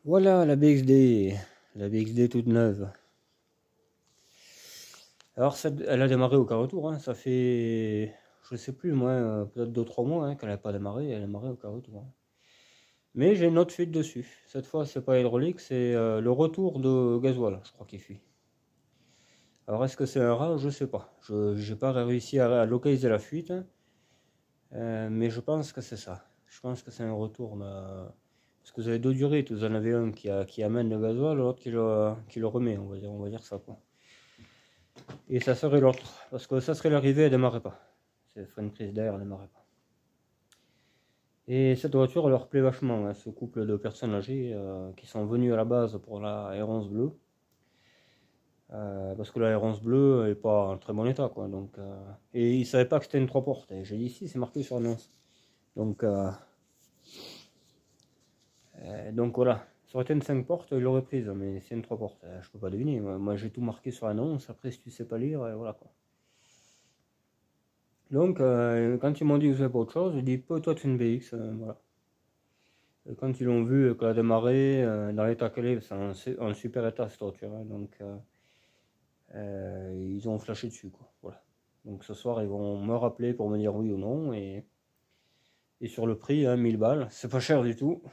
Voilà la BXD toute neuve. Alors elle a démarré au quart retour, hein. Ça fait, je sais plus moi, peut-être 2-3 mois qu'elle n'a pas démarré, elle a démarré au quart retour, hein. Mais j'ai une autre fuite dessus. Cette fois c'est pas hydraulique, c'est le retour de gasoil, je crois qu'il fuit. Alors est-ce que c'est un rat? Je sais pas. Je n'ai pas réussi à localiser la fuite, mais je pense que c'est ça. Je pense que c'est un retour. Parce que vous avez deux durites, vous en avez un qui amène le gasoil, l'autre qui le remet, on va dire ça, quoi. Et ça serait l'autre, parce que ça serait l'arrivée, elle démarrait pas. C'est une prise d'air, elle démarrait pas. Et cette voiture leur plaît vachement, hein, ce couple de personnes âgées qui sont venues à la base pour la R11 bleue. Parce que la R11 bleue est pas en très bon état, quoi. Donc, et ils savaient pas que c'était une 3 portes. Et j'ai dit si, c'est marqué sur l'annonce. Donc voilà, ça aurait été une 5 portes, il l'aurait prise, mais c'est une 3 portes. Je peux pas deviner. Moi j'ai tout marqué sur l'annonce, après si tu sais pas lire, voilà quoi. Donc quand ils m'ont dit que c'était pas autre chose, j'ai dit toi tu es une BX, voilà. Et quand ils l'ont vu qu'elle a démarré, dans l'état qu'elle est, c'est un super état cette voiture, hein. Donc ils ont flashé dessus, quoi. Voilà. Donc ce soir ils vont me rappeler pour me dire oui ou non, et sur le prix, hein, 1000 balles, c'est pas cher du tout.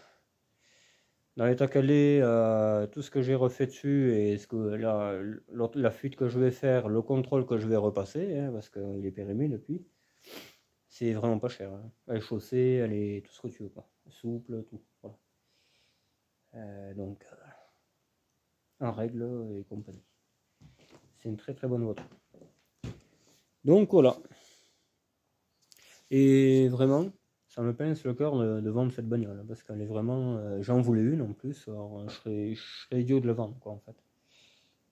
Dans l'état qu'elle est, tout ce que j'ai refait dessus et ce que la fuite que je vais faire, le contrôle que je vais repasser, hein, parce qu'il est périmé depuis, c'est vraiment pas cher, hein. Elle est chaussée, elle est tout ce que tu veux, quoi. Souple, tout. Voilà. Donc, en règle et compagnie. C'est une très très bonne voiture. Donc voilà. Et vraiment, ça me pince le cœur de vendre cette bagnole, parce qu'elle est vraiment. J'en voulais une en plus, alors je serais idiot de la vendre, quoi, en fait.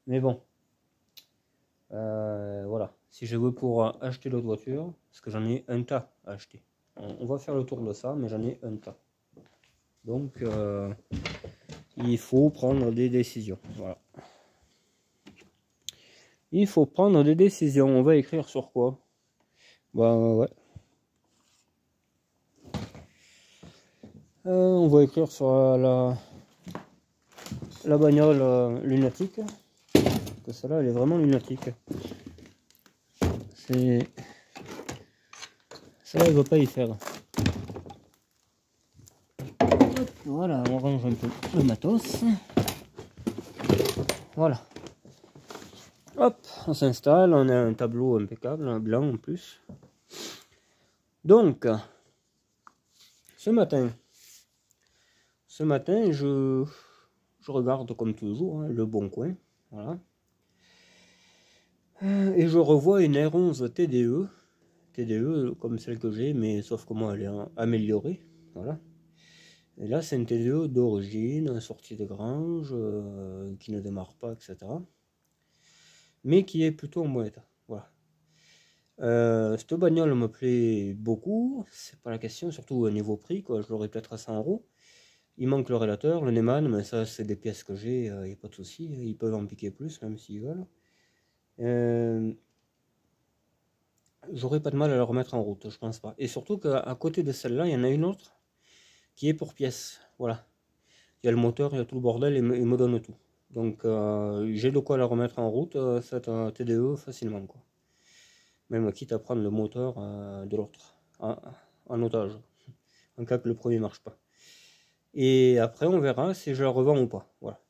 Mais bon. Voilà, si je veux pour acheter l'autre voiture, parce que j'en ai un tas à acheter. On va faire le tour de ça, mais j'en ai un tas. Donc, il faut prendre des décisions. Voilà. Il faut prendre des décisions. On va écrire sur quoi? Bah ouais. On va écrire sur la bagnole lunatique. Parce que celle-là, elle est vraiment lunatique. C'est... Ça, elle ne va pas y faire. Hop, voilà, on range un peu le matos. Voilà. Hop, on s'installe, on a un tableau impeccable, un blanc en plus. Donc, ce matin, je regarde comme toujours, hein, le Bon Coin, voilà. Et je revois une R11 TDE comme celle que j'ai, mais sauf que moi elle est améliorée, voilà. Et là c'est une TDE d'origine, sortie de grange, qui ne démarre pas, etc. Mais qui est plutôt en bon état, voilà. Cette bagnole me plaît beaucoup, c'est pas la question, surtout au niveau prix, quoi. Je l'aurais peut-être à 100 €. Il manque le rélateur, le Neyman, mais ça c'est des pièces que j'ai, il n'y a pas de souci, ils peuvent en piquer plus même s'ils veulent. J'aurais pas de mal à le remettre en route, je pense pas. Et surtout qu'à côté de celle-là, il y en a une autre qui est pour pièces, voilà. Il y a le moteur, il y a tout le bordel, il me donne tout. Donc j'ai de quoi la remettre en route, cette TDE, facilement, quoi. Même quitte à prendre le moteur de l'autre en otage, en cas que le premier marche pas. Et après on verra si je la revends ou pas, voilà.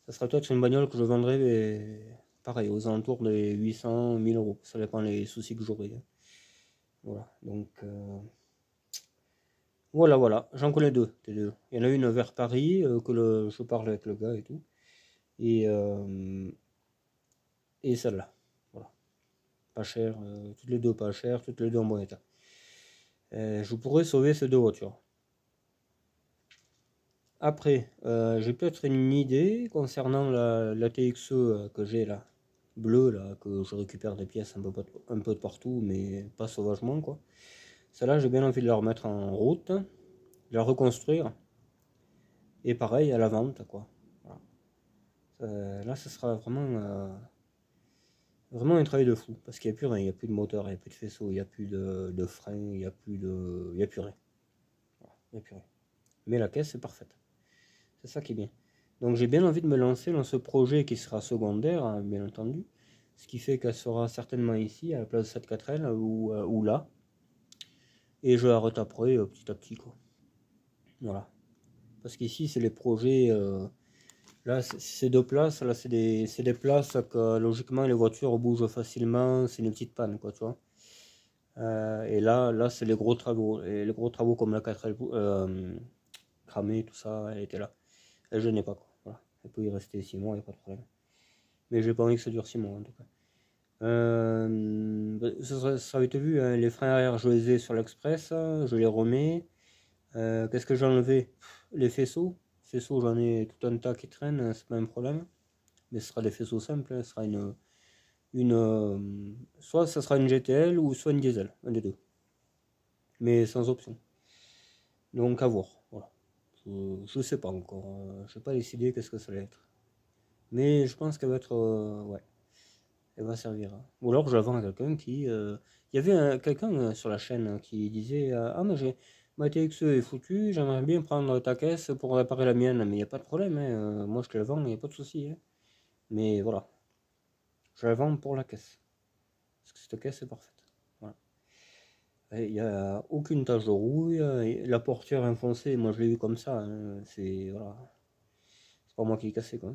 Ça sera peut-être une bagnole que je vendrai, pareil, aux alentours des 800 1000 €, ça dépend des soucis que j'aurai, hein. Voilà, donc voilà, j'en connais deux, TDE. Il y en a une vers Paris, je parle avec le gars et tout, et, et celle-là, voilà, pas cher, toutes les deux pas cher, toutes les deux en bon état. Je pourrais sauver ces deux voitures. Après, j'ai peut-être une idée concernant la TXE que j'ai là, bleue là, que je récupère des pièces un peu de partout, mais pas sauvagement, quoi. Celle-là, j'ai bien envie de la remettre en route, de la reconstruire, et pareil à la vente, quoi. Voilà. Là, ce sera vraiment un travail de fou, parce qu'il n'y a plus rien, il n'y a plus de moteur, il n'y a plus de faisceau, il n'y a plus de frein, il n'y a plus rien. Voilà, il n'y a plus rien. Mais la caisse est parfaite. C'est ça qui est bien. Donc j'ai bien envie de me lancer dans ce projet qui sera secondaire, hein, bien entendu. Ce qui fait qu'elle sera certainement ici, à la place de cette 4L, ou là. Et je la retaperai petit à petit, quoi. Voilà. Parce qu'ici, c'est les projets... là, ces deux places, là, c'est des places que, logiquement, les voitures bougent facilement. C'est une petite panne, quoi, tu vois. Et là c'est les gros travaux. Et les gros travaux comme la 4L cramée, tout ça, elle était là. Et je n'ai pas, quoi. Voilà. Elle peut y rester 6 mois, il n'y a pas de problème. Mais j'ai pas envie que ça dure 6 mois, en tout cas. Ça avait été vu, hein, les freins arrière, je les ai sur l'Express, je les remets. Qu'est-ce que j'ai enlevé? Les faisceaux. Faisceaux, j'en ai tout un tas qui traînent, c'est pas un problème. Mais ce sera des faisceaux simples, hein, ce sera soit ça sera une GTL ou soit une diesel, un des deux. Mais sans option. Donc à voir. Voilà. Je sais pas encore. Je n'ai pas décidé qu'est-ce que ça va être. Mais je pense qu'elle va être. Ouais. Elle va servir. Ou alors je la vends à quelqu'un qui. Il y avait quelqu'un sur la chaîne qui disait ah, mais ma TXE est foutue, j'aimerais bien prendre ta caisse pour réparer la mienne. Mais il n'y a pas de problème. Hein. Moi je te la vends, il n'y a pas de souci. Hein. Mais voilà. Je la vends pour la caisse. Parce que cette caisse est parfaite. Voilà. Il n'y a aucune tache de rouille. La portière enfoncée, moi je l'ai vu comme ça. Hein. C'est. Voilà. C'est pas moi qui l'ai cassé quoi.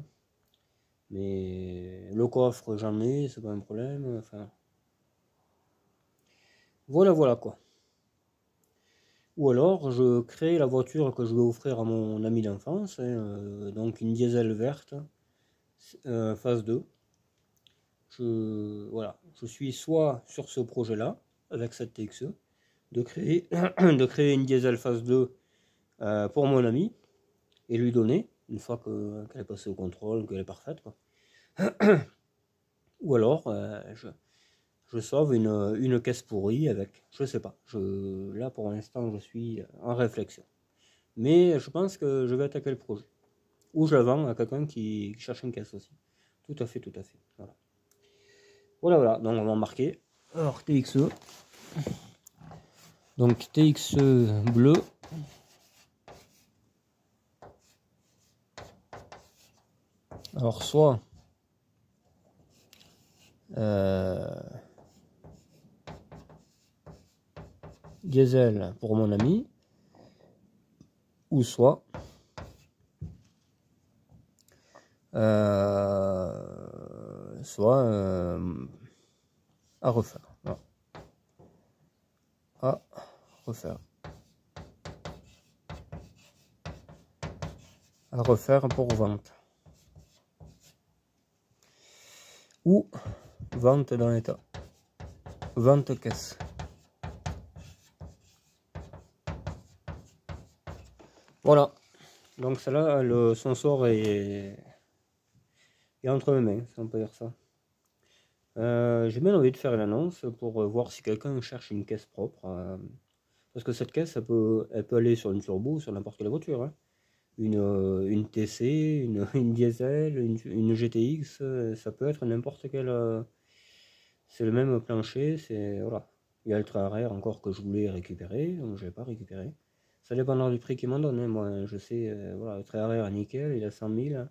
Mais le coffre, j'en ai, c'est pas un problème. Enfin, voilà quoi. Ou alors, je crée la voiture que je vais offrir à mon ami d'enfance, hein, donc une diesel verte, phase 2. Voilà, je suis soit sur ce projet-là, avec cette TXE, de créer, de créer une diesel phase 2 pour mon ami, et lui donner, une fois qu'elle est passée au contrôle, qu'elle est parfaite, quoi. Ou alors, je sauve une caisse pourrie avec, je sais pas, là pour l'instant je suis en réflexion. Mais je pense que je vais attaquer le projet. Ou je la vends à quelqu'un qui cherche une caisse aussi. Tout à fait, tout à fait. Voilà, voilà. Donc on va marquer. Alors TXE. Donc TXE bleu. Alors soit diesel pour mon ami, ou soit à refaire. Voilà. À refaire. À refaire pour vente. Ou vente dans l'état. Vente caisse. Voilà. Donc celle-là, son sort est entre mes mains, si on peut dire ça. J'ai bien envie de faire une annonce pour voir si quelqu'un cherche une caisse propre. Parce que cette caisse, elle peut aller sur une turbo, sur n'importe quelle voiture. Hein. Une TC, une diesel, une GTX, ça peut être n'importe quelle. C'est le même plancher, voilà. Il y a le train arrière encore que je voulais récupérer, donc je ne l'ai pas récupéré. Ça dépendra du prix qu'ils m'en donnent. Hein. Moi, je sais, voilà, le train arrière est nickel, il a 100 000.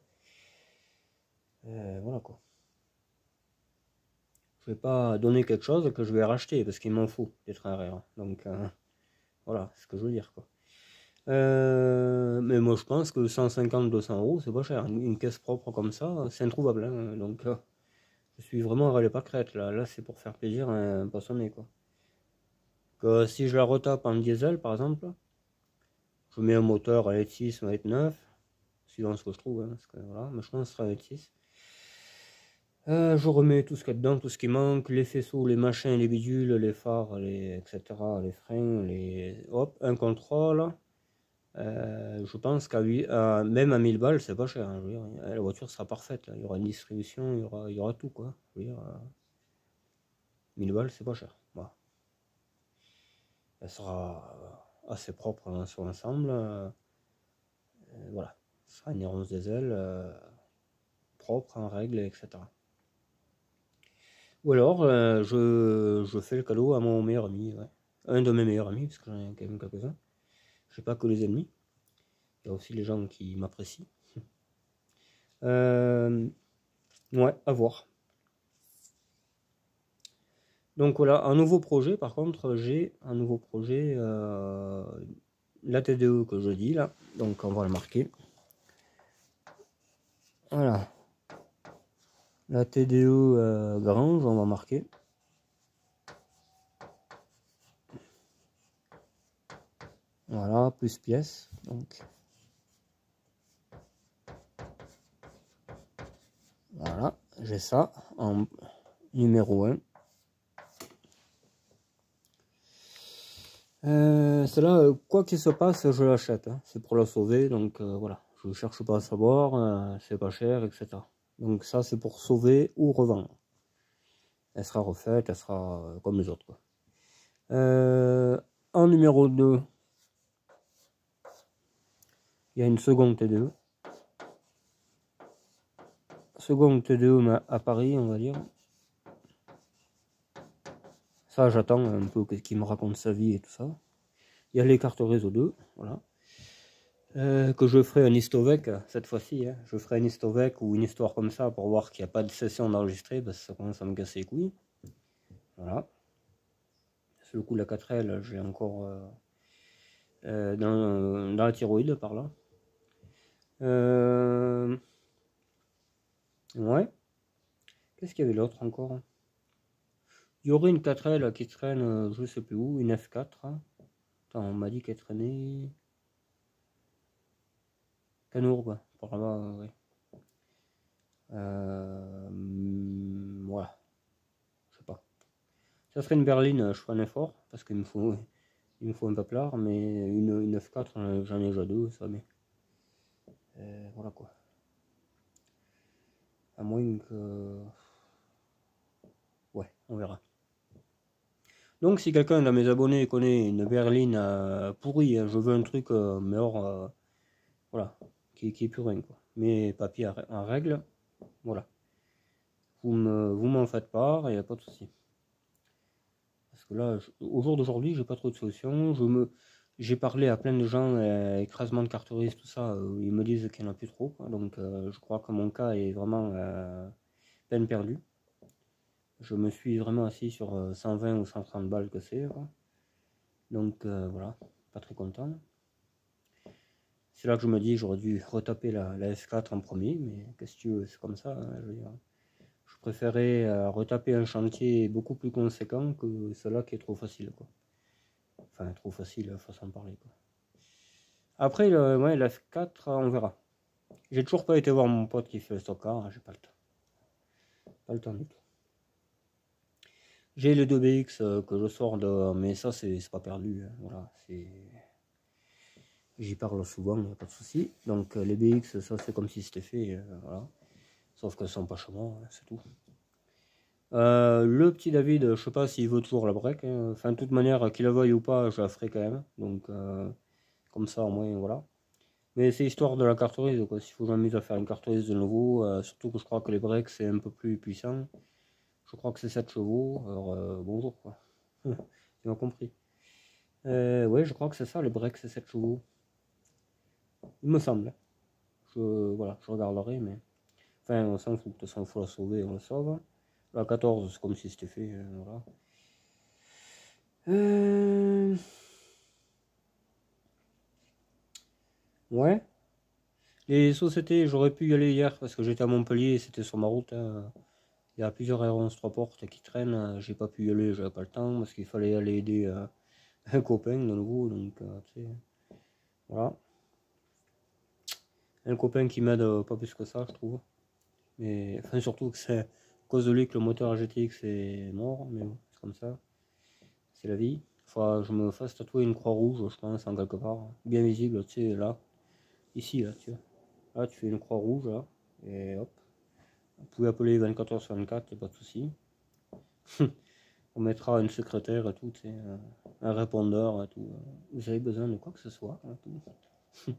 Voilà quoi. Je vais pas donner quelque chose que je vais racheter parce qu'il m'en faut des trains arrière. Donc voilà, c'est ce que je veux dire quoi. Mais moi je pense que 150-200 euros c'est pas cher. Une caisse propre comme ça, c'est introuvable. Hein. Donc je suis vraiment râlé pas crête là. Là c'est pour faire plaisir à un passionné quoi. Que si je la retape en diesel par exemple, je mets un moteur à LT6 ou à LT9, suivant ce que je trouve. Hein, parce que, voilà, mais je pense que ce sera LT6. Je remets tout ce qu'il y a dedans, tout ce qui manque, les faisceaux, les machins, les bidules, les phares, etc., les freins, hop, un contrôle. Je pense même à 1000 balles, c'est pas cher. Hein, je veux dire, la voiture sera parfaite. Là. Il y aura une distribution, il y aura tout. Quoi. Je veux dire, 1000 balles, c'est pas cher. Voilà. Elle sera assez propre dans son ensemble. Voilà. Ce sera une 11 diesel propre, en règle, etc. Ou alors, je fais le cadeau à mon meilleur ami, ouais. Un de mes meilleurs amis, parce que j'en ai quand même quelques-uns. Je sais pas que les ennemis. Il y a aussi les gens qui m'apprécient. Ouais, à voir. Donc voilà, un nouveau projet, par contre, j'ai un nouveau projet, la TDE que je dis là, donc on va le marquer. Voilà, la TDE Grange, on va marquer. Voilà, plus pièces, donc. Voilà, j'ai ça en numéro 1. Celle-là, quoi qu'il se passe, je l'achète. Hein. C'est pour la sauver, donc voilà. Je ne cherche pas à savoir, c'est pas cher, etc. Donc ça, c'est pour sauver ou revendre. Elle sera refaite, elle sera comme les autres. Quoi. En numéro 2, il y a une seconde T2. Seconde T2 mais à Paris, on va dire. Ça, j'attends un peu qu'il me raconte sa vie et tout ça. Il y a les cartes réseau 2, voilà. Que je ferai un Histovec cette fois-ci. Hein. Je ferai un Histovec ou une histoire comme ça pour voir qu'il n'y a pas de session d'enregistrer parce que ça commence à me casser les couilles. Voilà. Sur le coup, la 4L, j'ai encore dans la thyroïde par là. Ouais. Qu'est-ce qu'il y avait l'autre encore? Il y aurait une 4L qui traîne, je sais plus où, une F4. Hein. Attends, on m'a dit qu'elle traînait. Canourbe, par là-bas, ouais. Voilà. Je sais pas. Ça serait une berline, je ferai un effort, parce qu'il me faut un paplard, mais une F4, j'en ai déjà deux, ça, mais. Voilà quoi. À moins que. Ouais, on verra. Donc si quelqu'un de mes abonnés connaît une berline pourrie, hein, je veux un truc mais hors, voilà, qui est plus rien quoi. Mais papier en règle, voilà. Vous m'en faites part, il n'y a pas de souci. Parce que là, au jour d'aujourd'hui, j'ai pas trop de solutions. J'ai parlé à plein de gens, écrasement de carteries, tout ça, ils me disent qu'il n'y en a plus trop. Quoi. Donc je crois que mon cas est vraiment peine perdue. Je me suis vraiment assis sur 120 ou 130 balles que c'est. Donc voilà, pas très content. C'est là que je me dis j'aurais dû retaper la F4 en premier, mais qu'est-ce que tu veux, c'est comme ça. Hein, je veux dire. Je préférais retaper un chantier beaucoup plus conséquent que celui-là qui est trop facile. Quoi. Enfin, trop facile, façon de parler. Quoi. Après, ouais, la F4, on verra. J'ai toujours pas été voir mon pote qui fait le stockard, hein, j'ai pas le temps. Pas le temps du tout. J'ai le 2BX que je sors de. Mais ça, c'est pas perdu. Hein, voilà, c'est. J'y parle souvent, pas de souci. Donc les BX, ça c'est comme si c'était fait, voilà. Sauf qu'elles sont pas chez moi, hein, c'est tout. Le petit David, je sais pas s'il veut toujours la break. Hein. Enfin, de toute manière, qu'il la veuille ou pas, je la ferai quand même. Donc comme ça, au moins, voilà. Mais c'est histoire de la carterise, quoi. S'il faut que je m'amuse à faire une carterise de nouveau, surtout que je crois que les breaks c'est un peu plus puissant. Je crois que c'est 7 chevaux. Alors bonjour, quoi. Tu m'as compris. Ouais, je crois que c'est ça, les breaks c'est 7 chevaux. Il me semble. Voilà, je regarderai, mais. Enfin, on s'en fout, de toute façon, il faut la sauver, on la sauve. La 14, c'est comme si c'était fait, voilà. Ouais. Les sociétés, j'aurais pu y aller hier parce que j'étais à Montpellier et c'était sur ma route. Hein. Il y a plusieurs R11 3 portes qui traînent. J'ai pas pu y aller, j'avais pas le temps parce qu'il fallait aller aider un copain de nouveau. Donc, tu sais, voilà. Un copain qui m'aide pas plus que ça, je trouve. Mais enfin, surtout que c'est à cause de lui que le moteur GTX est mort. Mais bon, c'est comme ça. C'est la vie. Faut que je me fasse tatouer une croix rouge, je pense, en quelque part. Bien visible, tu sais, là. Ici, là, tu vois. Là, tu fais une croix rouge, là. Et hop. Vous pouvez appeler 24h sur 24, y'a pas de souci. On mettra une secrétaire et tout, tu sais, un répondeur et tout. Vous avez besoin de quoi que ce soit. Hein, tout.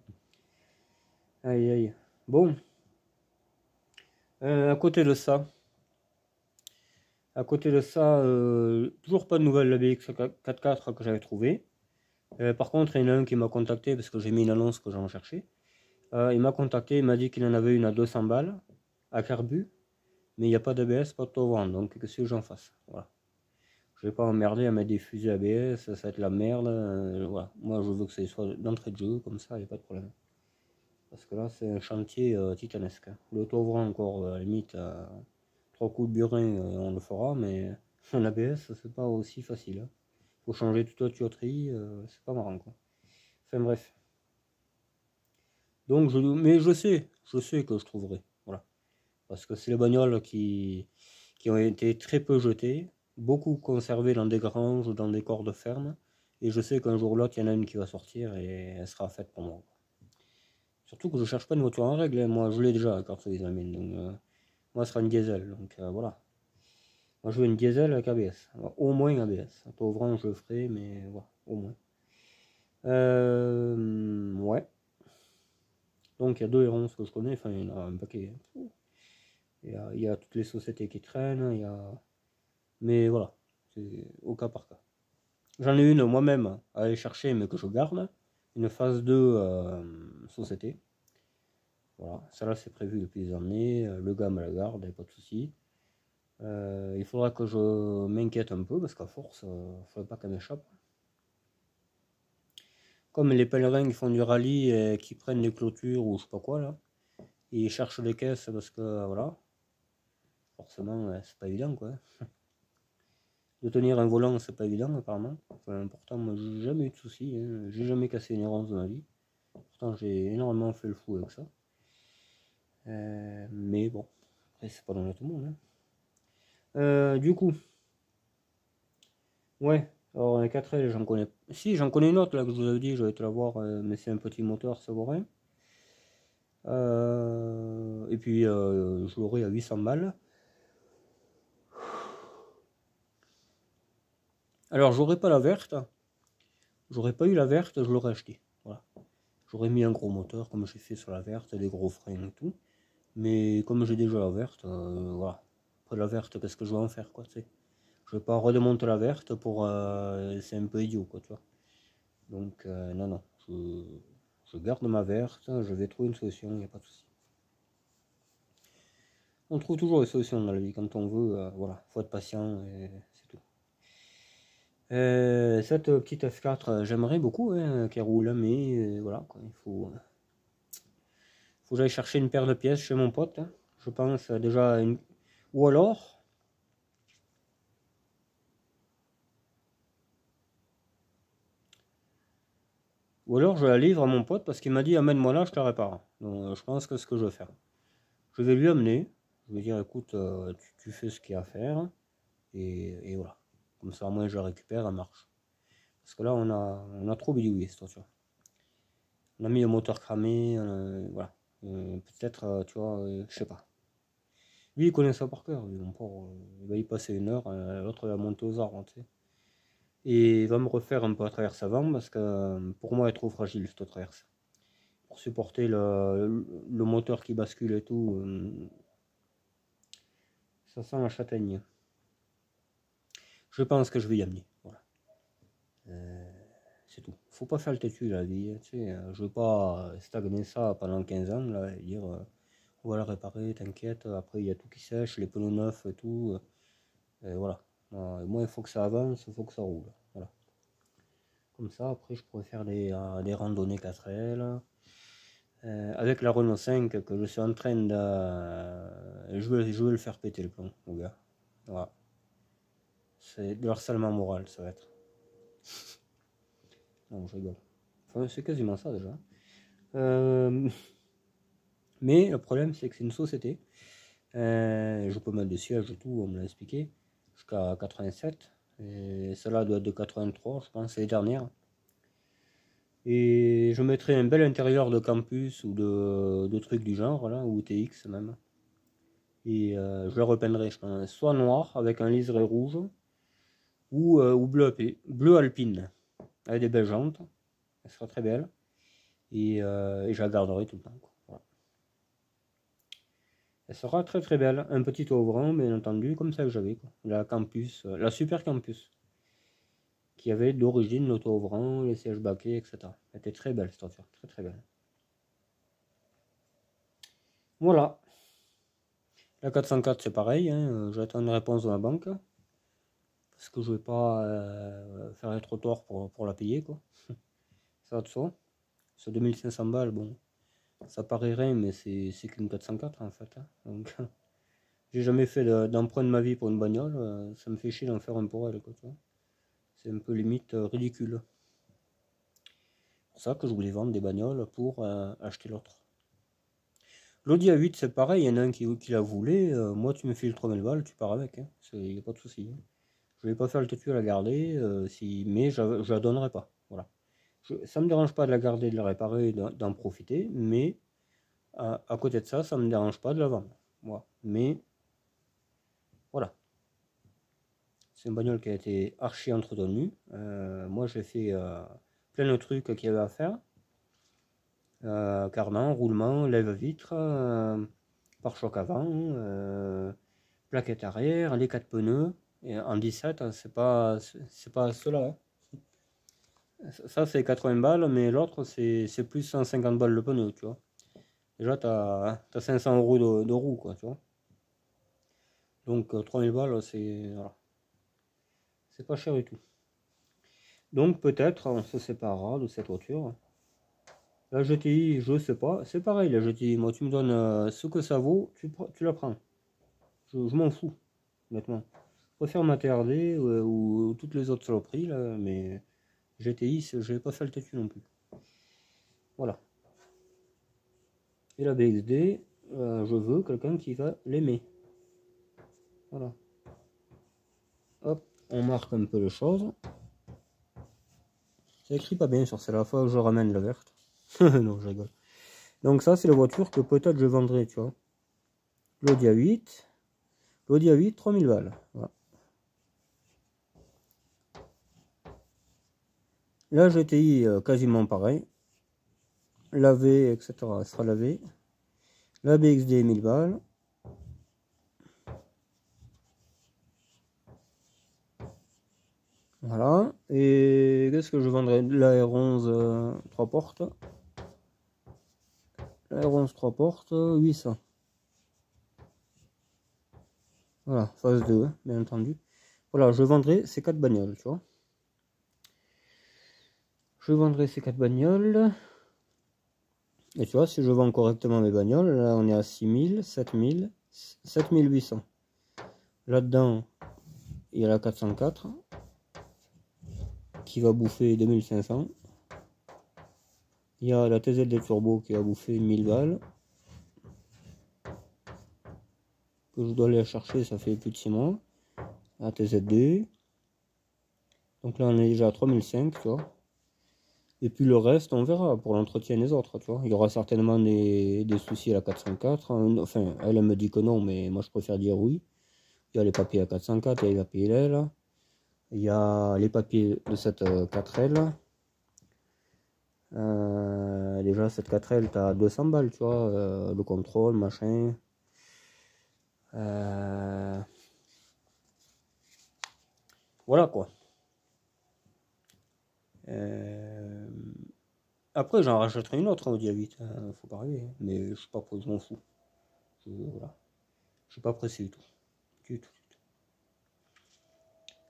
Aïe, aïe. Bon. À côté de ça. Toujours pas de nouvelles de la BX 4.4 que j'avais trouvé. Par contre, il y en a un qui m'a contacté parce que j'ai mis une annonce que j'en cherchais. Il m'a contacté, il m'a dit qu'il en avait une à 200 balles, à carbu, mais il n'y a pas d'ABS, pas de taux donc qu'est-ce que j'en fasse? Voilà. Je vais pas m'emmerder à mettre des fusées ABS, ça va être la merde. Voilà. Moi, je veux que ce soit d'entrée de jeu, comme ça, il n'y a pas de problème. Parce que là, c'est un chantier titanesque. Le Tovran, encore, à la limite, 3 coups de burin, on le fera, mais un ABS, c'est pas aussi facile. Hein. Faut changer toute la tuyauterie, c'est pas marrant, quoi. Enfin, bref. Donc, mais je sais que je trouverai. Voilà. Parce que c'est les bagnoles qui ont été très peu jetées, beaucoup conservées dans des granges, dans des corps de ferme. Et je sais qu'un jour ou l'autre, il y en a une qui va sortir et elle sera faite pour moi. Surtout que je cherche pas une voiture en règle, hein. Moi je l'ai déjà la carte grise. Donc moi ce sera une diesel. Donc voilà. Moi je veux une diesel avec ABS. Alors, au moins ABS. Pauvre, je le ferai, mais voilà, au moins. Ouais. Donc il y a deux héros que je connais, enfin il y en a un paquet. Hein. Il y a toutes les sociétés qui traînent, mais voilà, c'est au cas par cas. J'en ai une moi-même à aller chercher, mais que je garde. Une phase 2 société. Voilà, ça là c'est prévu depuis des années. Le gars me la garde, pas de souci. Il faudra que je m'inquiète un peu parce qu'à force, il ne faudrait pas qu'elle m'échappe. Comme les pèlerins qui font du rallye et qui prennent des clôtures ou je sais pas quoi là, ils cherchent les caisses parce que voilà, forcément c'est pas évident quoi. De tenir un volant c'est pas évident apparemment. Enfin, pourtant moi j'ai jamais eu de soucis, hein. J'ai jamais cassé une errance de ma vie. Pourtant j'ai énormément fait le fou avec ça. Mais bon, après c'est pas donné à tout le monde. Hein. Du coup, ouais. Alors, un 4L, j'en connais. Si, j'en connais une autre là que je vous avais dit, je vais te la voir, mais c'est un petit moteur, ça vaut rien. Et puis, je l'aurai à 800 balles. Alors, j'aurais pas la verte. J'aurais pas eu la verte, je l'aurais acheté. Voilà. J'aurais mis un gros moteur comme j'ai fait sur la verte, des gros freins et tout. Mais comme j'ai déjà la verte, voilà. Après la verte, qu'est-ce que je vais en faire, quoi, tu sais. Je vais pas redémonter la verte pour. C'est un peu idiot, quoi, tu vois. Donc, non, non. Je garde ma verte, je vais trouver une solution, il n'y a pas de souci. On trouve toujours des solutions dans la vie quand on veut, voilà, faut être patient et c'est tout. Cette petite F4, j'aimerais beaucoup hein, qu'elle roule, mais voilà, quoi, faut que j'aille chercher une paire de pièces chez mon pote. Hein. Je pense déjà une. Ou alors, je la livre à mon pote parce qu'il m'a dit amène-moi là, je te la répare. Donc je pense que c'est ce que je vais faire. Je vais lui amener, je vais dire écoute, tu fais ce qu'il y a à faire et voilà. Comme ça, moi je la récupère, elle marche. Parce que là, on a trop bidouillé cette voiture. On a mis le moteur cramé, voilà. Peut-être, tu vois, je sais pas. Lui, il connaît ça par cœur. Mon pauvre, il va y passer une heure, l'autre va monter aux arbres, tu sais. Et il va me refaire un peu à travers sa vente parce que pour moi, elle est trop fragile cette traverse. Pour supporter le moteur qui bascule et tout, ça sent la châtaigne. Je pense que je vais y amener. Voilà. C'est tout. Faut pas faire le têtu la vie. Tu sais, je veux pas stagner ça pendant 15 ans là, et dire on va la réparer, t'inquiète. Après, il y a tout qui sèche, les pneus neufs et tout. Et voilà. Moi, il faut que ça avance, il faut que ça roule. Voilà. Comme ça, après, je pourrais faire des randonnées 4L. Avec la Renault 5 que je suis en train de. Je vais le faire péter le plomb, mon gars. Voilà. C'est de harcèlement moral, ça va être. Non, je rigole. Enfin, c'est quasiment ça déjà. Mais le problème, c'est que c'est une société. Je peux mettre des sièges et tout, on me l'a expliqué. Jusqu'à 87. Et celle-là doit être de 83, je pense, c'est les dernières. Et je mettrai un bel intérieur de campus ou de trucs du genre, là, ou TX même. Et je le repeindrai, je pense, soit noir avec un liseré rouge, ou bleu alpine, avec des belles jantes. Elle sera très belle. Et je la garderai tout le temps. Quoi. Voilà. Elle sera très très belle. Un petit Ovran, bien entendu, comme ça que j'avais. Quoi. La campus, la super campus. Qui avait d'origine l'auto-ouvrant, les sièges baquets, etc. Elle était très belle cette voiture, très très belle. Voilà. La 404 c'est pareil, hein, j'attends une réponse de la banque. Parce que je vais pas faire les trottoirs pour la payer, quoi. Ça va de soi. C'est 2500 balles, bon. Ça paraît rien, mais c'est qu'une 404 en fait, hein. Donc, j'ai jamais fait d'emprunt de ma vie pour une bagnole. Ça me fait chier d'en faire un pour elle, quoi, tu vois. C'est un peu limite ridicule. C'est pour ça que je voulais vendre des bagnoles pour acheter l'autre. L'Audi A8, c'est pareil, il y en a un qui la voulait. Moi, tu me files 3000 balles, tu pars avec, hein. Il n'y a pas de souci, hein. Je vais pas faire le têtu à la garder, mais je la donnerai pas. Voilà. Ça me dérange pas de la garder, de la réparer, d'en profiter, mais à côté de ça, ça me dérange pas de la vendre. Voilà. Mais voilà. C'est une bagnole qui a été archi entretenue. Moi, j'ai fait plein de trucs qu'il y avait à faire. Cardan, roulement, lève-vitre, pare-choc avant, plaquette arrière, les 4 pneus. Et en 17, hein, c'est pas cela, hein. Ça, c'est 80 balles, mais l'autre, c'est plus 150 balles le pneu, tu vois. Déjà, tu as 500 euros de roue, quoi, tu vois. Donc, 3000 balles, c'est voilà. C'est pas cher du tout. Donc, peut-être, on se séparera de cette voiture. La GTI, je sais pas. C'est pareil, la GTI. Moi, tu me donnes ce que ça vaut, tu la prends. Je m'en fous, honnêtement. Je préfère ma TRD ou toutes les autres saloperies, là, mais GTI, je vais pas faire le têtu non plus. Voilà. Et la BXD, je veux quelqu'un qui va l'aimer. Voilà. Hop, on marque un peu les choses. Ça écrit pas bien sur celle-là, faut que je ramène la verte. Non, je rigole. Donc ça, c'est la voiture que peut-être je vendrai, tu vois. L'Audi A8. L'Audi A8, 3000 balles. Voilà. La GTI, quasiment pareil. Lavé, etc. Elle sera lavée. La BXD, 1000 balles. Voilà. Et qu'est-ce que je vendrai? La R11 3 portes. La R11 3 portes, 800. Voilà, phase 2, hein, bien entendu. Voilà, je vendrai ces 4 bagnoles, tu vois. Je vendrai ces 4 bagnoles. Et tu vois, si je vends correctement mes bagnoles, là on est à 6000, 7000, 7800. Là-dedans, il y a la 404 qui va bouffer 2500. Il y a la TZD Turbo qui va bouffer 1000 balles. Que je dois aller la chercher, ça fait plus de 6 mois. La TZD. Donc là on est déjà à 3005, tu vois. Et puis le reste, on verra pour l'entretien des autres, tu vois. Il y aura certainement des soucis à la 404. Enfin, elle me dit que non, mais moi je préfère dire oui. Il y a les papiers à 404, il y a les papiers L. Il y a les papiers de cette 4L. Déjà, cette 4L, tu as 200 balles, tu vois. Le contrôle, machin. Voilà quoi. Après, j'en rachèterai une autre, Audi A8. Faut pas rêver, hein. Mais je sais pas pourquoi je m'en fous. Voilà. Je suis pas pressé du tout. Du tout.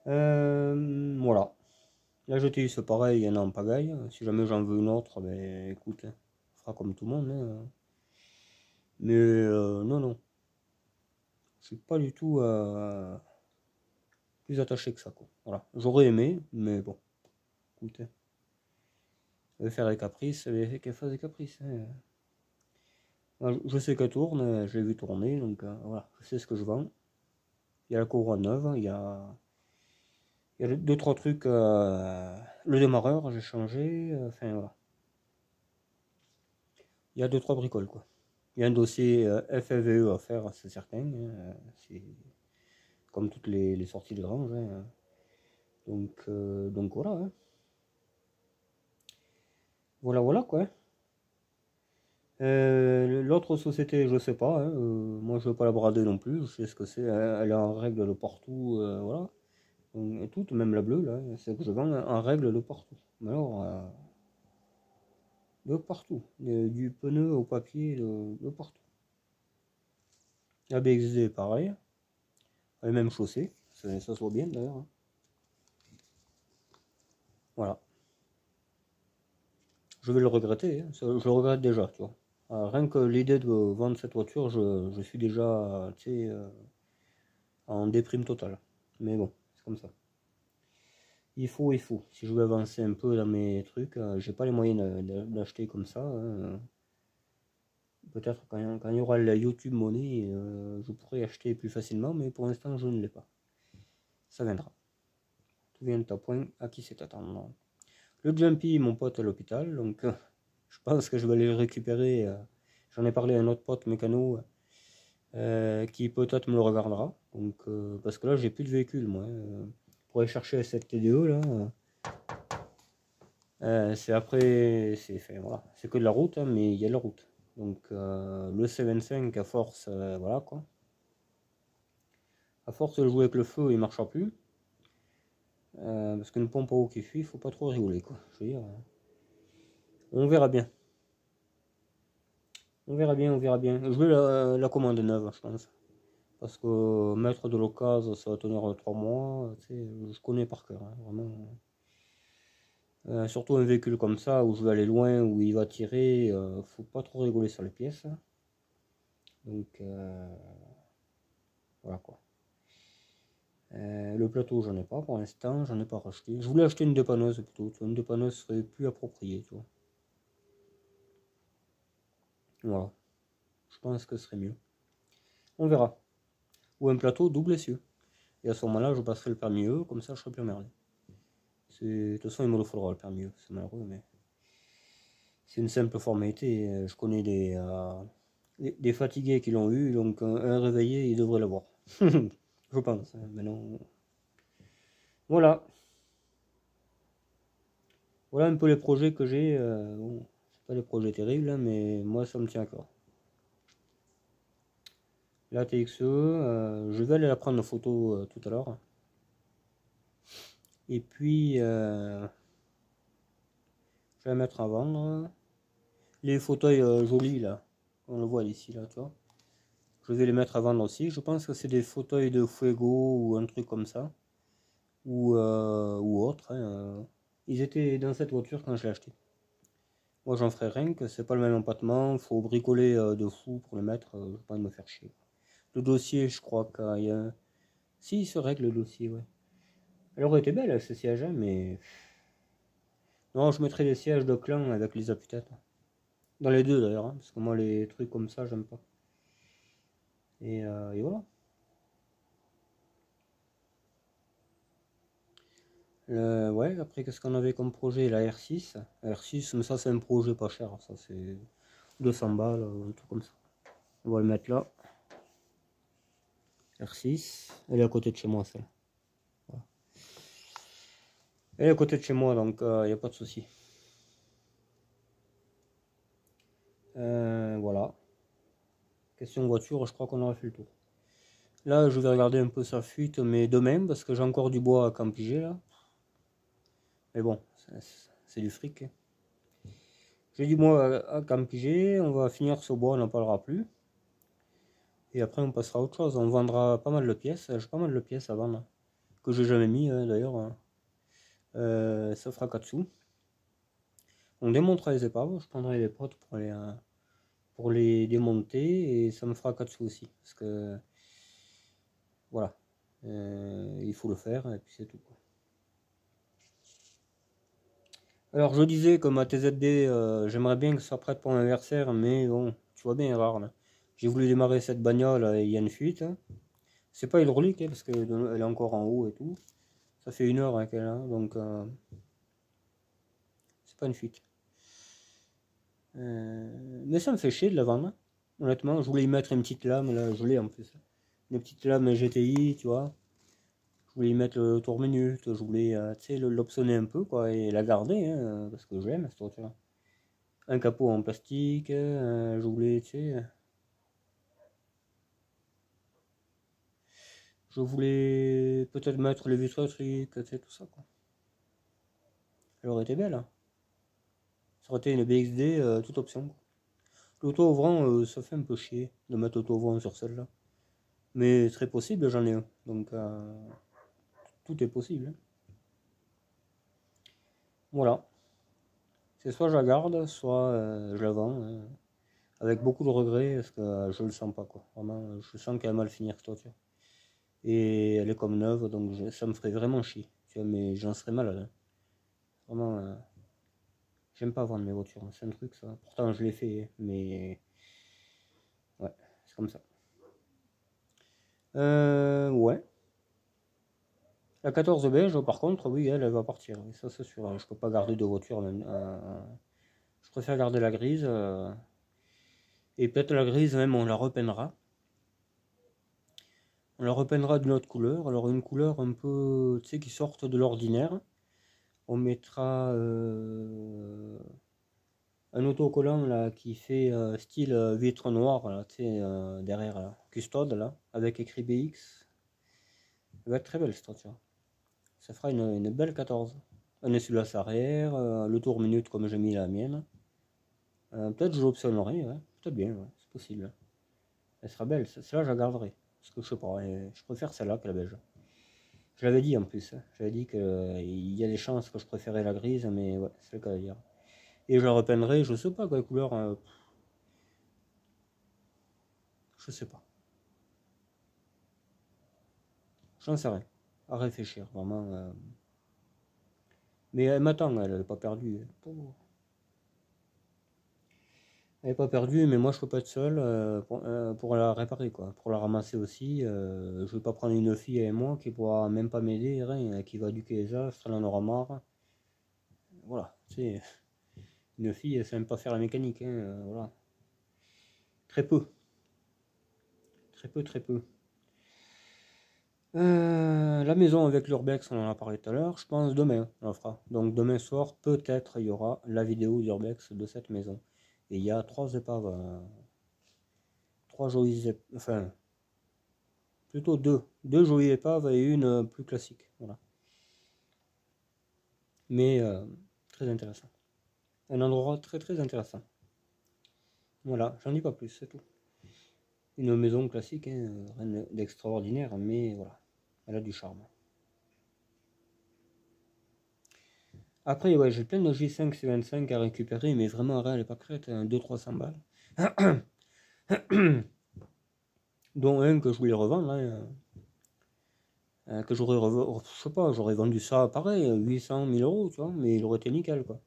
Voilà. La GTI c'est pareil, il y en a en pagaille. Si jamais j'en veux une autre, ben écoute, hein, on fera comme tout le monde, hein. Mais non, non. Je suis pas du tout plus attaché que ça, quoi. Voilà. J'aurais aimé, mais bon. Écoute, hein. Elle veut faire des caprices, elle fait qu'elle fasse des caprices, hein. Moi, je sais qu'elle tourne, je l'ai vu tourner, donc voilà, je sais ce que je vends. Il y a la couronne neuve, il y a deux, trois trucs. Le démarreur, j'ai changé. Enfin, voilà. Il y a deux, trois bricoles, quoi. Il y a un dossier FFVE à faire, c'est certain, hein. C'est comme toutes les sorties de grange, hein. Donc voilà, hein. Voilà, voilà, quoi. L'autre société, je sais pas, hein. Moi, je veux pas la brader non plus. Je sais ce que c'est. Elle est en règle de partout, voilà. Et toutes, même la bleue, là, c'est que je vends en règle de partout. Mais alors, de partout. Du pneu au papier, de partout. La BXD pareil, les mêmes chaussées, ça se voit bien d'ailleurs, hein. Voilà. Je vais le regretter, hein. Je le regrette déjà, tu vois. Rien que l'idée de vendre cette voiture, je suis déjà, tu sais, en déprime totale. Mais bon, c'est comme ça. Il faut. Si je veux avancer un peu dans mes trucs, j'ai pas les moyens d'acheter comme ça, hein. Peut-être quand il y aura la YouTube Money, je pourrai acheter plus facilement, mais pour l'instant, je ne l'ai pas. Ça viendra. Tout vient à point à qui c'est attendre. Le Jumpy, mon pote à l'hôpital, donc je pense que je vais aller le récupérer. J'en ai parlé à un autre pote mécano qui peut-être me le regardera. Donc, parce que là, j'ai plus de véhicule, moi. Pour aller chercher cette TDE, là, c'est après, enfin, voilà, c'est que de la route, hein, mais il y a de la route. Donc, le C25, à force, voilà quoi. À force de jouer avec le feu, il marchera plus. Parce qu'une pompe à eau qui fuit, il faut pas trop rigoler, quoi. Je veux dire, on verra bien. On verra bien, on verra bien. Je vais la commande neuve, je pense. Parce que mettre de l'occasion, ça va tenir 3 mois. Tu sais, je connais par cœur, hein, vraiment. Surtout un véhicule comme ça, où je vais aller loin, où il va tirer, faut pas trop rigoler sur les pièces. Donc, voilà quoi. Le plateau, j'en ai pas pour l'instant, j'en ai pas racheté. Je voulais acheter une dépanneuse plutôt, tu vois, une dépanneuse serait plus appropriée, tu vois. Voilà, je pense que ce serait mieux. On verra. Ou un plateau double essieu. Et à ce moment-là, je passerai le permis E, comme ça je serai plus emmerdé. De toute façon, il me le faudra le permis E, c'est malheureux, mais c'est une simple formalité. Je connais des fatigués qui l'ont eu, donc un réveillé, il devrait l'avoir. Je pense, hein, mais non. Voilà. Voilà un peu les projets que j'ai. Bon, c'est pas des projets terribles, hein, mais moi ça me tient à cœur. La TXE, je vais aller la prendre en photo tout à l'heure. Et puis, je vais la mettre à vendre. Les fauteuils jolis là, on le voit ici là, tu vois. Je vais les mettre à vendre aussi. Je pense que c'est des fauteuils de Fuego ou un truc comme ça. Ou autre, hein. Ils étaient dans cette voiture quand je l'ai acheté. Moi j'en ferai rien, que c'est pas le même empattement. Il faut bricoler de fou pour le mettre. Je vais pas me faire chier. Le dossier, je crois qu'il y a. Si, il se règle le dossier, ouais. Elle aurait été belle ce siège, hein, mais. Non, je mettrai les sièges de clan avec les appuis-têtes. Dans les deux d'ailleurs, hein, parce que moi les trucs comme ça, j'aime pas. Et voilà. Ouais, après, qu'est-ce qu'on avait comme projet? La R6. La R6, mais ça, c'est un projet pas cher. Ça, c'est 200 balles, un truc comme ça. On va le mettre là. R6. Elle est à côté de chez moi, celle. Voilà. Elle est à côté de chez moi, donc il n'y a pas de souci. Voilà. Question voiture, je crois qu'on aura fait le tour. Là, je vais regarder un peu sa fuite, mais demain, parce que j'ai encore du bois à campiger, là. Mais bon, c'est du fric, hein. J'ai du bois à campiger, on va finir ce bois, on n'en parlera plus. Et après, on passera à autre chose. On vendra pas mal de pièces. J'ai pas mal de pièces à vendre. Que j'ai jamais mis d'ailleurs. Ça fera 4 sous. On démontera les épaves. Je prendrai les potes pour les démonter. Et ça me fera 4 sous aussi. Parce que voilà. Il faut le faire. Et puis c'est tout, quoi. Alors je disais que ma TZD, j'aimerais bien que ça soit prête pour mon anniversaire. Mais bon, tu vois bien, rare là. J'ai voulu démarrer cette bagnole et il y a une fuite, hein. C'est pas hydraulique, hein, parce qu'elle est encore en haut et tout. Ça fait 1 heure hein, qu'elle est là, donc c'est pas une fuite. Mais ça me fait chier de la vendre, hein. Honnêtement, je voulais y mettre une petite lame, là, je l'ai en plus. Une petite lame GTI, tu vois. Je voulais y mettre le tour minute, je voulais l'optionner un peu, quoi, et la garder, hein, parce que j'aime cette voiture. Un capot en plastique, je voulais, tu sais. Je voulais peut-être mettre les vitres électriques, tu sais, tout ça, quoi. Elle aurait été belle, hein. Ça aurait été une BXD, toute option, quoi. L'auto-ouvrant, ça fait un peu chier de mettre l'auto-ouvrant sur celle-là. Mais très possible, j'en ai un. Donc, tout est possible, hein. Voilà. C'est soit je la garde, soit je la vends, hein. Avec beaucoup de regrets, parce que je le sens pas, quoi. Vraiment, je sens qu'elle va mal finir cette voiture. Et elle est comme neuve, donc ça me ferait vraiment chier. Tu vois, mais j'en serais malade, hein. Vraiment, j'aime pas vendre mes voitures, hein. C'est un truc, ça. Pourtant, je l'ai fait, mais ouais, c'est comme ça. Ouais. La 14 beige, par contre, oui, elle va partir. Oui, ça, c'est sûr. Je peux pas garder deux voitures même. Je préfère garder la grise. Et peut-être la grise, même, on la repeindra. On la repeindra d'une autre couleur. Alors, une couleur un peu, tu sais, qui sorte de l'ordinaire. On mettra un autocollant là qui fait style vitre noire là, tu sais, derrière là, custode là, avec écrit BX. Elle va être très belle cette voiture. Ça fera une belle 14. Un essuie-glace arrière, le tour minute comme j'ai mis la mienne. Peut-être je l'optionnerai, ouais. Peut-être bien, ouais. C'est possible. Elle sera belle, celle-là je la garderai. Parce que je sais pas, je préfère celle-là que la beige. Je l'avais dit en plus, hein. J'avais dit qu'il y a des chances que je préférais la grise, mais ouais, c'est le cas de dire. Et je la repeindrai, je sais pas quelle couleur, je sais pas. J'en sais rien. À réfléchir, vraiment. Mais elle m'attend, elle n'est pas perdue. Elle n'est pas perdue, mais moi je peux pas être seul pour la réparer, quoi. Pour la ramasser aussi. Je vais pas prendre une fille avec moi qui pourra même pas m'aider, rien, qui va éduquer les astres, elle en aura marre. Voilà, c'est une fille, elle sait même pas faire la mécanique, hein, voilà. Très peu, très peu, très peu. La maison avec l'urbex, on en a parlé tout à l'heure. Je pense demain, on la fera. Donc demain soir, peut-être il y aura la vidéo d'urbex de cette maison. Et il y a trois épaves, trois jolies épaves, enfin plutôt deux jolies épaves et une plus classique. Voilà. Mais très intéressant. Un endroit très très intéressant. Voilà, j'en dis pas plus, c'est tout. Une maison classique, hein, rien d'extraordinaire, mais voilà, elle a du charme. Après, ouais, j'ai plein de J5 C25 à récupérer, mais vraiment, elle est pas crête, hein, 200-300 balles. Dont un que je voulais revendre, là, que j'aurais je sais pas, j'aurais vendu ça pareil, 800 000 euros, tu vois, mais il aurait été nickel, quoi.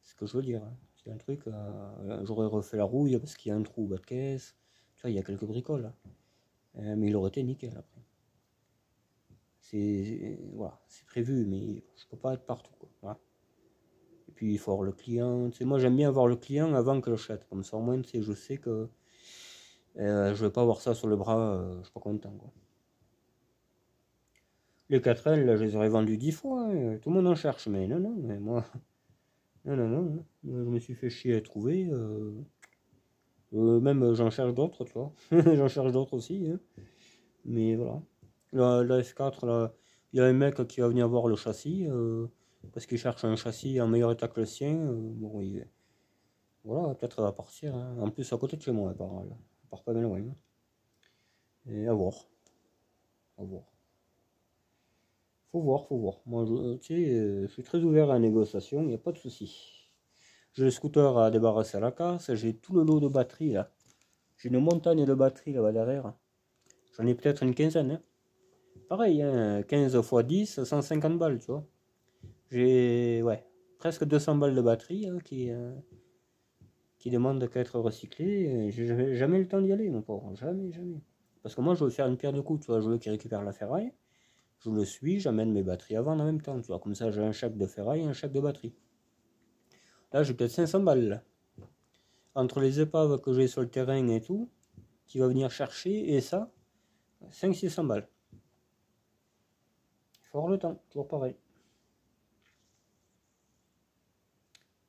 C'est ce que je veux dire, hein. C'est un truc, j'aurais refait la rouille parce qu'il y a un trou au bas de caisse, tu vois, il y a quelques bricoles, là. Mais il aurait été nickel après. Voilà, c'est prévu, mais je peux pas être partout, quoi. Voilà. Et puis il faut avoir le client, tu sais, moi j'aime bien avoir le client avant que je l'achète, comme ça au moins, tu sais, je sais que je vais pas avoir ça sur le bras, je suis pas content, quoi. Les 4L, là, je les aurais vendus 10 fois, hein. Tout le monde en cherche, mais non, non, mais moi, non, non, non, hein. Je me suis fait chier à trouver. Même j'en cherche d'autres, tu vois. J'en cherche d'autres aussi, hein. Mais voilà. La F4, là, il y a un mec qui va venir voir le châssis, parce qu'il cherche un châssis en meilleur état que le sien. Bon, voilà, peut-être elle va partir, hein. En plus, à côté de chez moi, elle part pas bien loin, hein. Et à voir, à voir. Faut voir, faut voir. Moi, tu sais, je suis très ouvert à la négociation, il n'y a pas de souci. J'ai le scooter à débarrasser à la casse, j'ai tout le lot de batteries là. J'ai une montagne de batteries là-bas derrière. J'en ai peut-être une quinzaine, hein. Pareil, hein, 15 x 10, 150 balles, tu vois. J'ai, ouais, presque 200 balles de batterie, hein, qui demandent qu'à être recyclées. J'ai jamais le temps d'y aller, mon pauvre. Jamais, jamais. Parce que moi, je veux faire une pierre de coups, tu vois. Je veux qu'il récupère la ferraille. Je le suis, j'amène mes batteries à vendre en même temps, tu vois. Comme ça, j'ai un chèque de ferraille et un chèque de batterie. Là, j'ai peut-être 500 balles, là. Entre les épaves que j'ai sur le terrain et tout, qui va venir chercher, et ça, 500-600 balles. Il faut avoir le temps, toujours pareil.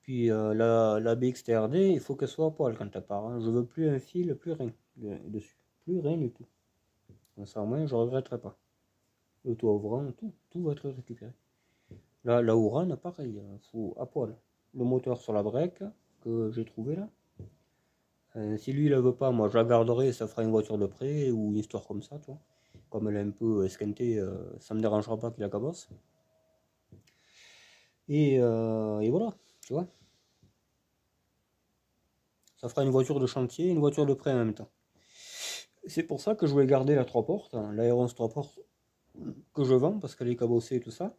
Puis la BXTRD, il faut qu'elle soit à poil quand elle part, hein. Je veux plus un fil, plus rien dessus. Plus rien du tout. Comme ça, au moins, je ne regretterai pas. Le toit ouvrant, tout va être récupéré. Là, la Ouran, pareil, il faut à poil. Le moteur sur la break que j'ai trouvé là, Si lui il la veut pas, moi je la garderai, ça fera une voiture de prêt ou une histoire comme ça, tu vois. Comme elle est un peu esquintée, ça me dérangera pas qu'il la cabosse. Et voilà, tu vois. Ça fera une voiture de chantier, une voiture de prêt en même temps. C'est pour ça que je voulais garder la 3 portes, hein, la R11 3 portes que je vends parce qu'elle est cabossée et tout ça.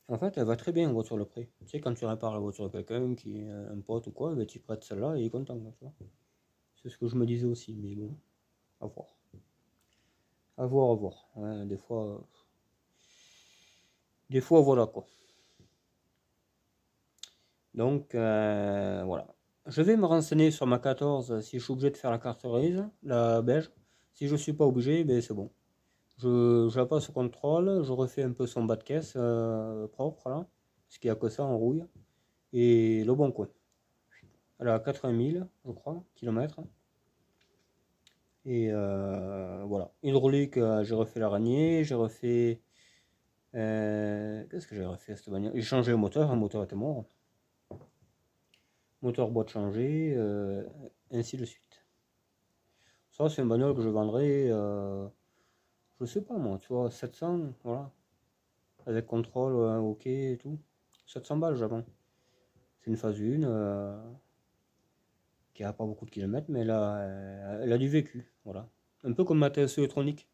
En fait, elle va très bien en voiture de prêt. Tu sais, quand tu répares la voiture de quelqu'un, qui est un pote ou quoi, ben, tu prêtes celle-là et il est content, tu vois. C'est ce que je me disais aussi, mais bon, à voir. À voir, à voir. Ouais, des fois, voilà quoi. Donc, voilà. Je vais me renseigner sur ma 14 si je suis obligé de faire la carte grise, la beige. Si je suis pas obligé, ben c'est bon. Je la passe au contrôle, je refais un peu son bas de caisse propre là, parce qu'il n'y a que ça en rouille. Et le bon coin. Elle a 80 000, je crois, kilomètres. Et voilà. Hydraulique, j'ai refait l'araignée, j'ai refait. Qu'est-ce que j'ai refait à cette bagnole? J'ai changé le moteur, le moteur était mort. Moteur boîte changé, ainsi de suite. Ça, c'est une bagnole que je vendrai, je sais pas moi, tu vois, 700, voilà. Avec contrôle, ok et tout. 700 balles, j'avance. C'est une phase 1 qui a pas beaucoup de kilomètres, mais elle a du vécu, voilà. Un peu comme ma TSE électronique.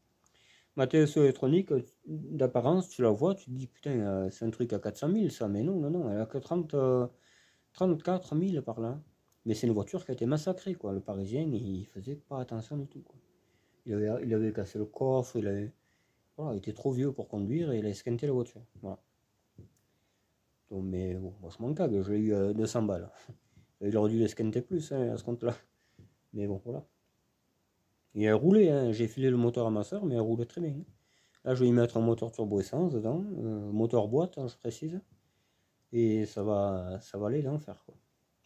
Ma TSE électronique, d'apparence, tu la vois, tu te dis putain, c'est un truc à 400 000 ça, mais non, non, non, elle a que 34 000 par là. Mais c'est une voiture qui a été massacrée, quoi. Le Parisien, il faisait pas attention du tout, quoi. Il avait cassé le coffre, voilà, il était trop vieux pour conduire et il a esquinté la voiture. Voilà. Donc, mais bon, moi je m'en cague, j'ai eu 200 balles. Il aurait dû l'esquinter plus hein, à ce compte-là. Mais bon, voilà. Et elle roulait, hein. J'ai filé le moteur à ma soeur, mais elle roulait très bien. Là, je vais y mettre un moteur turbo essence dedans, moteur boîte, hein, je précise. Et ça va aller l'enfer, quoi.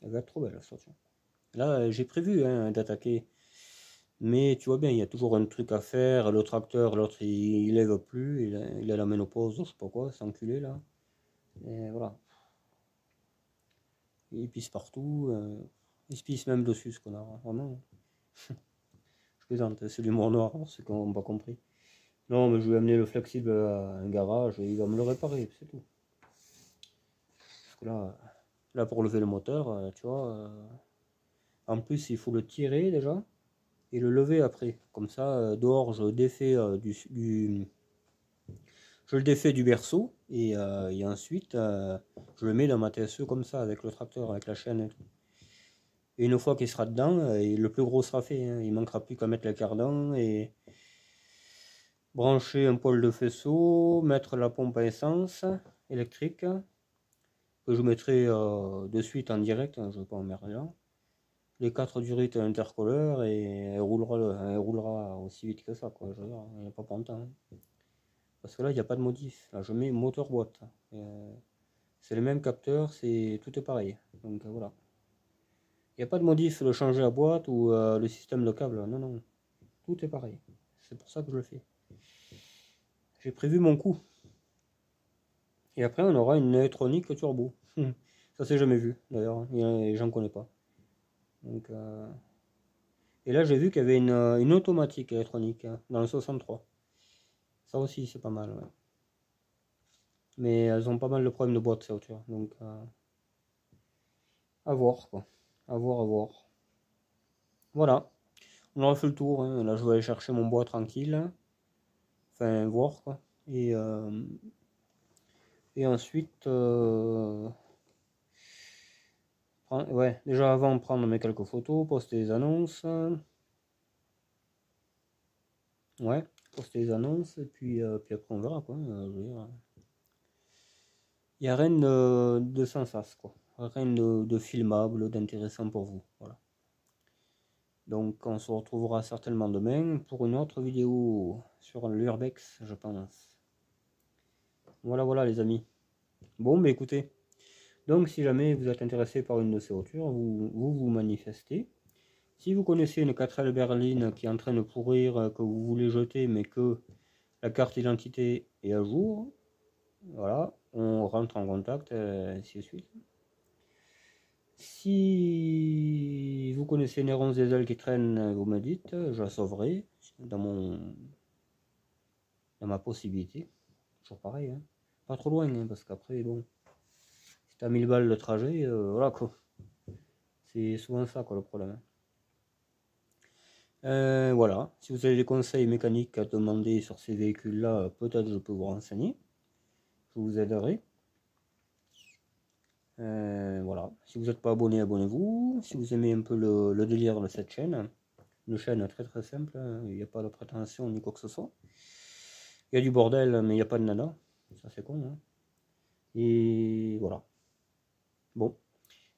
Elle va être trop belle, la station. Là, j'ai prévu hein, d'attaquer. Mais tu vois bien, il y a toujours un truc à faire. Le tracteur, l'autre, il lève plus. Il a la ménopause, je sais pas quoi, c'est enculé, là. Et voilà. Il pisse partout. Il se pisse même dessus, ce connard. Vraiment. Je plaisante, c'est l'humour noir, pour ceux qui n'ont pas compris. Non, mais je vais amener le flexible à un garage et il va me le réparer, c'est tout. Parce que là pour lever le moteur, tu vois, en plus il faut le tirer déjà et le lever après. Comme ça, dehors, je défais je le défais du berceau et ensuite je le mets dans ma TSE comme ça avec le tracteur, avec la chaîne et tout. Et une fois qu'il sera dedans, le plus gros sera fait, hein. Il manquera plus qu'à mettre le cardan et brancher un poêle de faisceau, mettre la pompe à essence électrique que je mettrai de suite en direct, hein, je ne vais pas emmerder là. Les 4 durites intercolleurs et elle roulera aussi vite que ça, quoi. Je veux dire, il n'y a pas pour longtemps. Parce que là, il n'y a pas de modif. Là, je mets moteur boîte. C'est le même capteur, tout est pareil. Donc voilà. Il n'y a pas de modif, le changer à boîte ou le système de câble. Non, non. Tout est pareil. C'est pour ça que je le fais. J'ai prévu mon coup. Et après, on aura une électronique turbo. Ça, c'est jamais vu, d'ailleurs. J'en connais pas. Donc, et là, j'ai vu qu'il y avait une automatique électronique hein, dans le 63. Ça aussi, c'est pas mal. Ouais. Mais elles ont pas mal de problèmes de boîte, ces voitures. Donc, à voir, quoi. À voir, à voir. Voilà. On aura fait le tour. Hein. Là, je vais aller chercher mon bois tranquille. Enfin, voir, quoi. Et ensuite, ouais, déjà avant, prendre mes quelques photos, poster des annonces. Ouais, poster des annonces. Et puis après, on verra, quoi. Je veux dire, il n'y a rien de sans sas, quoi. Rien de filmable, d'intéressant pour vous. Voilà. Donc on se retrouvera certainement demain pour une autre vidéo sur l'Urbex, je pense. Voilà, voilà les amis. Bon, mais écoutez. Donc si jamais vous êtes intéressé par une de ces voitures, vous manifestez. Si vous connaissez une 4L berline qui est en train de pourrir, que vous voulez jeter, mais que la carte d'identité est à jour, voilà, on rentre en contact, ainsi de suite. Si vous connaissez une ronce des ailes qui traîne, vous me dites, je la sauverai dans ma possibilité. Toujours pareil, hein. Pas trop loin, hein, parce qu'après, bon, si t'as 1000 balles de trajet, voilà quoi. C'est souvent ça quoi le problème, hein. Voilà, si vous avez des conseils mécaniques à demander sur ces véhicules-là, peut-être je peux vous renseigner. Je vous aiderai. Voilà, si vous n'êtes pas abonné, abonnez-vous. Si vous aimez un peu le délire de cette chaîne, une chaîne très très simple, hein, il n'y a pas de prétention ni quoi que ce soit. Il y a du bordel, mais il n'y a pas de nana. Ça c'est con, hein. Et voilà. Bon.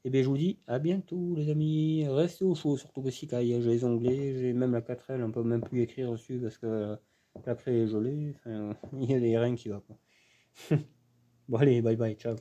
Et bien je vous dis à bientôt les amis. Restez au chaud, surtout que si j'ai les onglets, j'ai même la 4L, on peut même plus écrire dessus parce que la clé est gelée. Enfin, il y a des reins qui va quoi. Bon allez, bye bye, ciao.